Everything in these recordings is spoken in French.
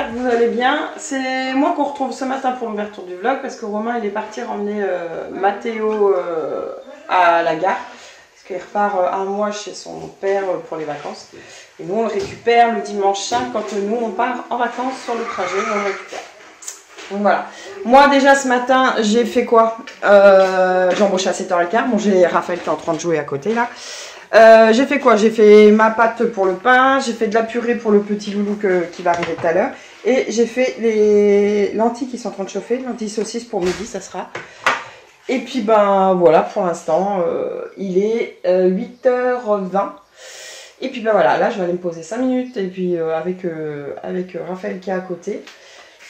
j'espère que vous allez bien. C'est moi qu'on retrouve ce matin pour l'ouverture du vlog parce que Romain il est parti ramener Mathéo à la gare. Parce qu'il repart un mois chez son père pour les vacances. Et nous on le récupère le dimanche 5 quand nous on part en vacances sur le trajet, on le récupère. Donc voilà. Moi déjà ce matin j'ai fait quoi? J'ai embauché à 7h15. Bon, j'ai Raphaël qui est en train de jouer à côté là. J'ai fait quoi? J'ai fait ma pâte pour le pain, j'ai fait de la purée pour le petit loulou qui va arriver tout à l'heure. Et j'ai fait les lentilles qui sont en train de chauffer, lentilles saucisses pour midi, ça sera. Et puis ben voilà, pour l'instant, il est 8h20. Et puis ben voilà, là je vais aller me poser 5 minutes et puis avec Raphaël qui est à côté.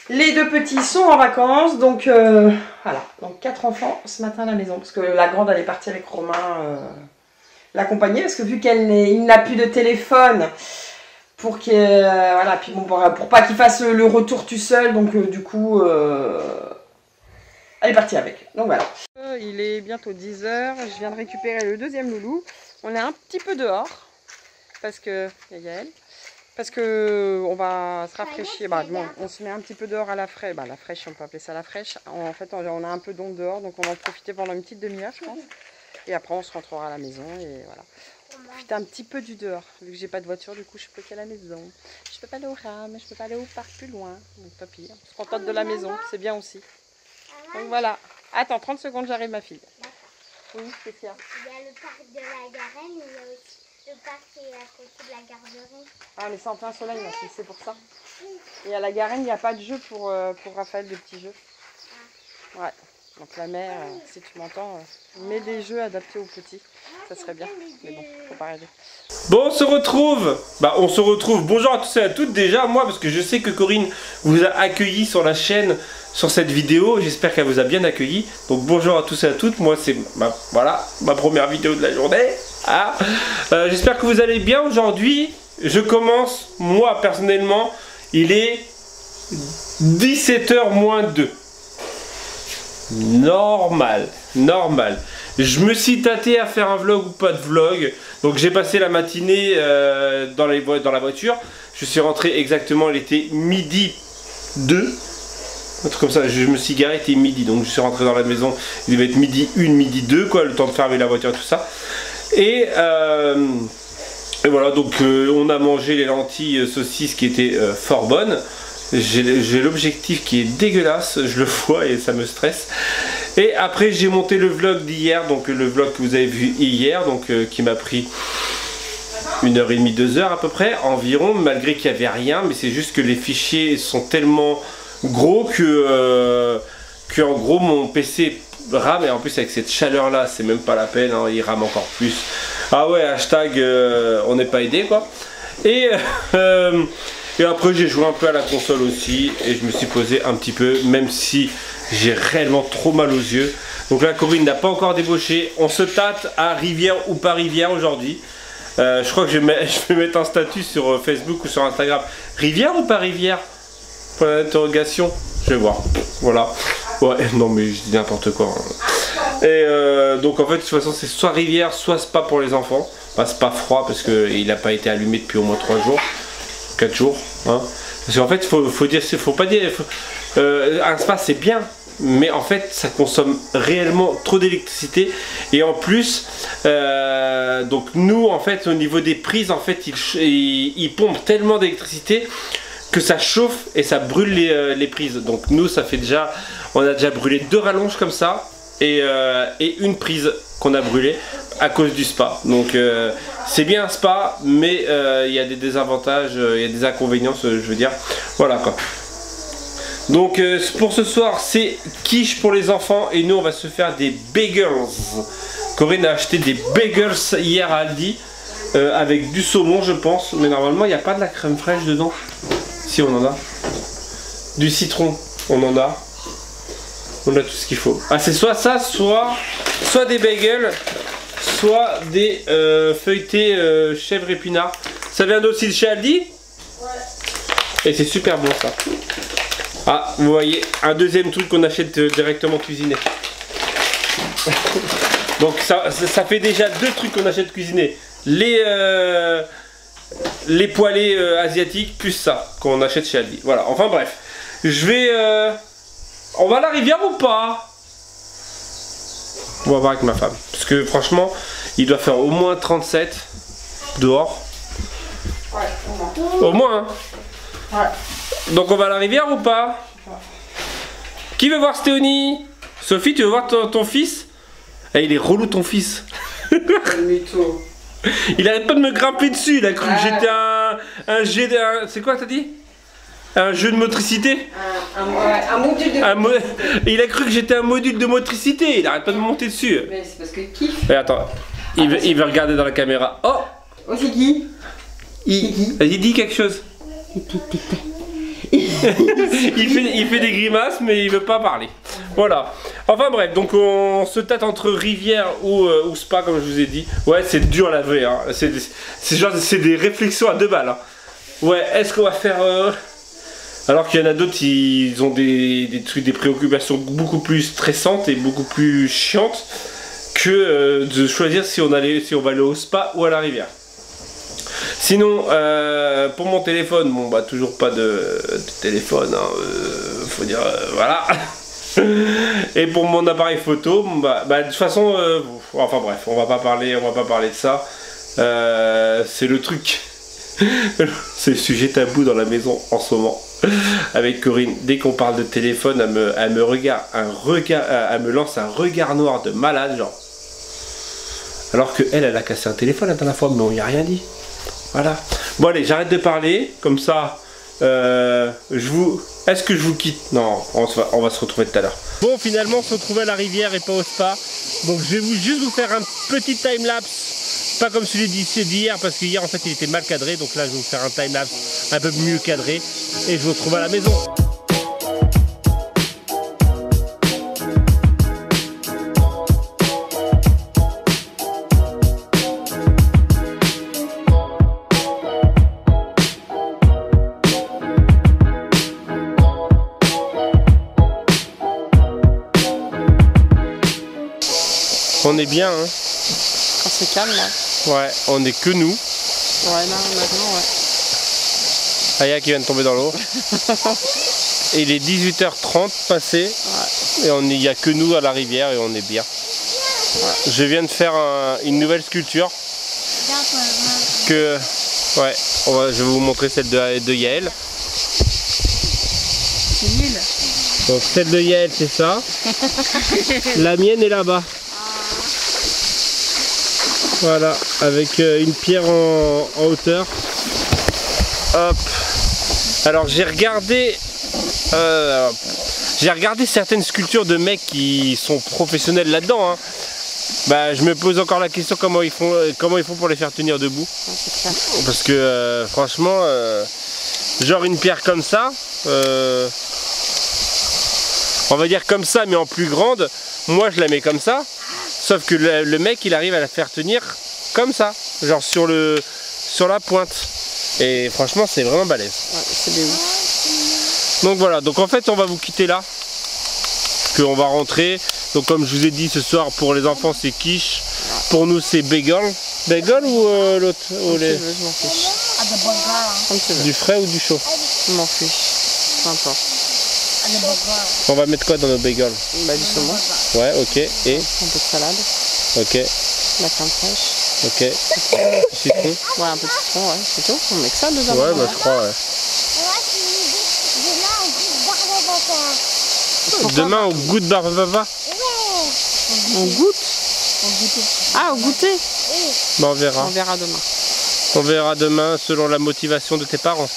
Les deux petits sont en vacances, donc voilà, donc 4 enfants ce matin à la maison. Parce que la grande elle est partie avec Romain l'accompagner, parce que vu qu'il n'a plus de téléphone, pour qu'il voilà, puis bon, pour pas qu'il fasse le retour tout seul, donc du coup elle est partie avec. Donc voilà. Il est bientôt 10h, je viens de récupérer le deuxième loulou. On est un petit peu dehors, parce que Yael. Parce que on va se rafraîchir, bon, on se met un petit peu dehors à la fraîche, la fraîche, on peut appeler ça la fraîche. En fait, on a un peu d'ombre dehors, donc on va en profiter pendant une petite demi-heure, je pense. Et après, on se rentrera à la maison et voilà. Profiter un petit peu du dehors. Vu que j'ai pas de voiture, du coup, je peux qu'à la maison. Je peux pas aller au RAM, je peux pas aller au parc plus loin. Donc, pas pire. On se contente de la maison, c'est bien aussi. Donc voilà. Attends, 30 secondes, j'arrive, ma fille. Oui, qu'est-ce qu'il y a? Il y a le parc de la Garenne, il y a aussi le parc qui est à côté de la garderie. Ah, mais c'est en plein soleil, ma fille, c'est pour ça. Et à la Garenne, il n'y a pas de jeu pour Raphaël, de petits jeux. Ouais. Donc la mère, si tu m'entends, mets des jeux adaptés aux petits, ça serait bien. Mais bon, faut pas rêver. Bon, on se retrouve. On se retrouve. Bonjour à tous et à toutes. Déjà, moi, parce que je sais que Corinne vous a accueilli sur la chaîne, sur cette vidéo. J'espère qu'elle vous a bien accueilli. Donc bonjour à tous et à toutes. Moi, c'est ma première vidéo de la journée. Ah. J'espère que vous allez bien aujourd'hui. Je commence, moi, personnellement, il est 17h moins 2. Normal. Je me suis tâté à faire un vlog ou pas de vlog. Donc j'ai passé la matinée dans la voiture. Je suis rentré exactement, il était midi 2. Un truc comme ça, je me suis garé, il était midi. Donc je suis rentré dans la maison, il devait être midi 1, midi 2, quoi, le temps de fermer la voiture et tout ça. Et voilà, donc on a mangé les lentilles saucisses qui étaient fort bonnes. J'ai l'objectif qui est dégueulasse, je le vois et ça me stresse. Et après j'ai monté le vlog d'hier, donc le vlog que vous avez vu hier, donc qui m'a pris 1h30, 2h à peu près environ, malgré qu'il n'y avait rien, mais c'est juste que les fichiers sont tellement gros que en gros mon PC rame, et en plus avec cette chaleur là c'est même pas la peine, hein, il rame encore plus. Ah ouais, hashtag on n'est pas aidé quoi. Et après j'ai joué un peu à la console aussi et je me suis posé un petit peu, même si j'ai réellement trop mal aux yeux. Donc là Corinne n'a pas encore débauché. On se tâte à rivière ou pas rivière aujourd'hui. Je crois que je vais mettre un statut sur Facebook ou sur Instagram. Rivière ou pas rivière? Point d'interrogation. Je vais voir. Voilà. Ouais, non mais je dis n'importe quoi. Et donc en fait de toute façon c'est soit rivière soit spa pour les enfants. Pas spa froid parce qu'il n'a pas été allumé depuis au moins 3 jours. 4 jours, hein. Parce qu'en fait, faut pas dire, un spa c'est bien, mais en fait, ça consomme réellement trop d'électricité. Et en plus, donc nous, en fait, au niveau des prises, en fait, il pompe tellement d'électricité que ça chauffe et ça brûle les prises. Donc nous, ça fait déjà, on a déjà brûlé 2 rallonges comme ça et une prise qu'on a brûlée à cause du spa. Donc c'est bien un spa, mais il y a des désavantages, il y a des inconvénients, je veux dire. Voilà quoi. Donc pour ce soir, c'est quiche pour les enfants et nous on va se faire des bagels. Corinne a acheté des bagels hier à Aldi avec du saumon, je pense, mais normalement il n'y a pas de la crème fraîche dedans. Si, on en a. Du citron, on en a. On a tout ce qu'il faut. Ah, c'est soit ça, soit des bagels, soit des feuilletés chèvre épinard. Ça vient aussi de chez Aldi? Ouais. Et c'est super bon ça. Ah, vous voyez, un deuxième truc qu'on achète directement cuisiné. Donc ça fait déjà 2 trucs qu'on achète cuisinés. les poêlés asiatiques plus ça qu'on achète chez Aldi. Voilà, enfin bref. Je vais... On va à la rivière ou pas? On va voir avec ma femme. Parce que franchement, il doit faire au moins 37 dehors. Ouais, au moins. Au moins, hein. Ouais. Donc on va à la rivière ou pas? Qui veut voir Stéonie? Sophie, tu veux voir ton fils? Eh, il est relou ton fils. Mytho. Il arrête pas de me grimper dessus, il a cru que j'étais un jet de... C'est quoi t'as dit? Un jeu de motricité? Un module de Il a cru que j'étais un module de motricité, il arrête pas de me monter dessus. Mais c'est parce que kiffe. Et attends, il veut regarder dans la caméra. Oh! Oh, c'est qui? Vas-y, dis quelque chose. il fait des grimaces mais il veut pas parler. Voilà. Enfin bref, donc on se tâte entre rivière ou spa comme je vous ai dit. Ouais, c'est dur à laver, hein. C'est des réflexions à 2 balles, hein. Ouais, est-ce qu'on va faire... Alors qu'il y en a d'autres, ils ont des trucs, des préoccupations beaucoup plus stressantes et beaucoup plus chiantes que de choisir si on va aller au spa ou à la rivière. Sinon, pour mon téléphone, bon bah toujours pas de téléphone, hein, faut dire voilà. Et pour mon appareil photo, bah de toute façon, enfin bref, on va pas parler de ça. C'est le truc, c'est le sujet tabou dans la maison en ce moment. Avec Corinne, dès qu'on parle de téléphone, elle me lance un regard noir de malade, genre. Alors que elle a cassé un téléphone la dernière fois, mais on y a rien dit. Voilà. Bon allez, j'arrête de parler, comme ça, est-ce que je vous quitte? Non, on va se retrouver tout à l'heure. Bon, finalement, on se retrouve à la rivière et pas au spa. Donc je vais juste vous faire un petit time-lapse, pas comme celui d'hier, parce qu'hier en fait il était mal cadré. Donc là, je vais vous faire un time-lapse un peu mieux cadré et je vous retrouve à la maison. On est bien, hein. Quand c'est calme, là. Ouais, on est que nous. Ouais, là, maintenant, ouais. Aya qui vient de tomber dans l'eau. Et il est 18h30 passé. Ouais. Et il n'y a que nous à la rivière et on est bien. Ouais. Je viens de faire une nouvelle sculpture. Que, ouais, je vais vous montrer celle de Yael. C'est nul. Donc celle de Yael, c'est ça. La mienne est là-bas. Voilà, avec une pierre en hauteur. Hop. Alors j'ai regardé certaines sculptures de mecs qui sont professionnels là-dedans, hein. Bah je me pose encore la question comment ils font pour les faire tenir debout. Parce que franchement, genre une pierre comme ça, on va dire comme ça mais en plus grande, moi je la mets comme ça. Sauf que le mec il arrive à la faire tenir comme ça, genre sur la pointe. Et franchement c'est vraiment balèze. Ouais, c'est des ouf. Donc voilà, donc en fait on va vous quitter là. Qu'on va rentrer. Donc comme je vous ai dit ce soir pour les enfants c'est quiche. Pour nous c'est bagel. Bagel ou l'autre Comme tu veux, je m'en fiche. Comme tu veux. Du frais ou du chaud? Je m'en fiche. Peu importe. On va mettre quoi dans nos bagels? Bah du saumon. Ouais, ok. Et un peu de salade. ok. La crème fraîche. Ok. Citron. Ouais, un peu de citron, ouais, c'est tout. On met que ça dedans. Ouais, bah je crois, ouais. Demain au goût de barbava. On goûte. Ah, au goûter. Bah on verra. On verra demain. On verra demain selon la motivation de tes parents.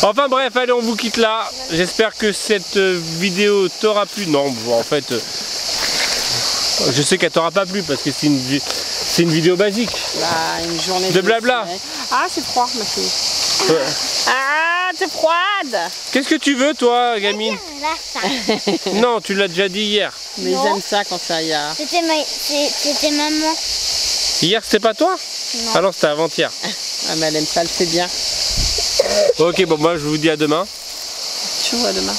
Enfin bref, allez, on vous quitte là. J'espère que cette vidéo t'aura plu. Non, bon, en fait, je sais qu'elle t'aura pas plu parce que c'est une vidéo basique. Bah, une journée de blabla. Ah, c'est froid, ma fille. Ouais. Ah, t'es froide. Qu'est-ce que tu veux, toi, gamine? Non, tu l'as déjà dit hier. Mais j'aime ça quand ça y a. C'était maman. Hier, c'était pas toi? Non. Ah non, c'était avant-hier. Ah, mais elle aime ça, elle fait bien. Ok, bon, moi je vous dis à demain. Tu vois, demain.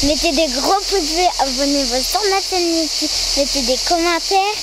Mettez des gros pouces bleus, abonnez-vous sur ma chaîne YouTube, mettez des commentaires.